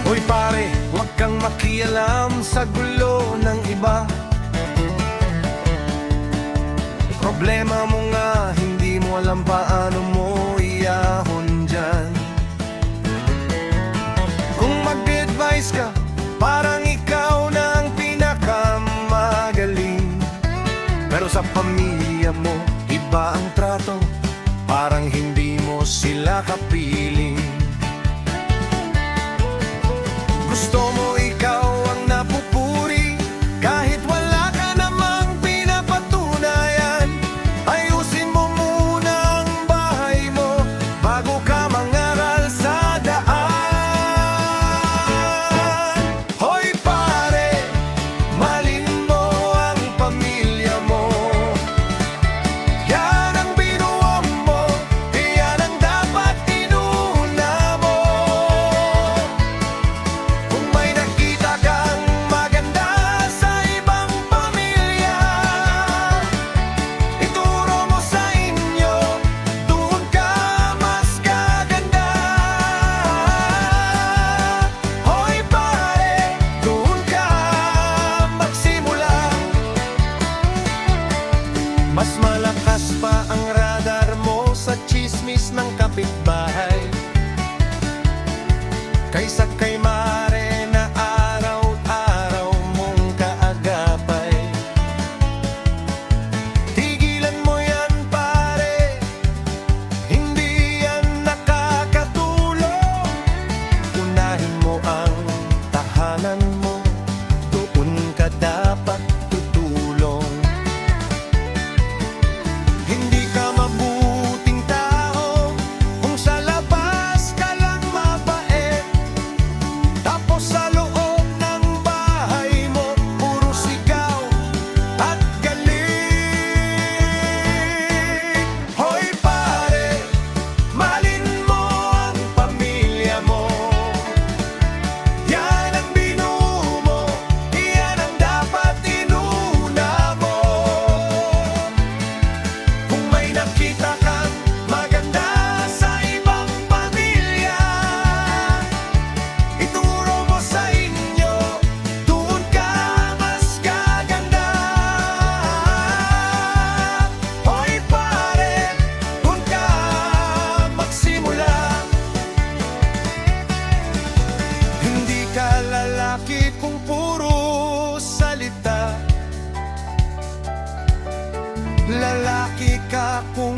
Hoy pare, huwag kang makialam sa gulo ng iba. Problema mo nga, hindi mo alam paano mo iahon dyan. Kung mag-advise ka, parang ikaw na ang pinakamagaling. Pero sa pamilya mo, iba ang trato, parang hindi mo sila kapiling. Gusto mo ikaw ang napupuri, kahit wala ka namang pinapatunayan. Ayusin mo muna ang bahay mo bago ka mangaral sa daan. Hoy pare, malin mo ang pamilya mo. Yan ang binuwang mo, yan ang dapat inuna mo. Kung may nakita kang maganda sa ibang pamilya, ituro mo sa inyo, doon ka mas gaganda. Hoy pare, doon ka magsimula. Mas malakas pa ang radar mo sa chismis ng kapitbahay, kaysa kay mare na araw-araw mong kaagapay. Tigilan mo yan pare, hindi yan nakakatulong. Unahin mo ang tahanan mo, doon ka dapat tutulong. Hindi ka mabuting tao kung sa labas ka lang mabait, tapos sa loob ng bahay mo puro sigaw at galit. Hoy pare, malin mo ang pamilya mo. Yan ang binuo mo, yan ang dapat inuna mo. Kung may nakita kang maganda sa ibang pamilya, ituro mo sa inyo, doon ka mas gaganda. Hoy pare, doon ka magsimula. Hindi ka lalaki kung puro salita, lalaki ka kung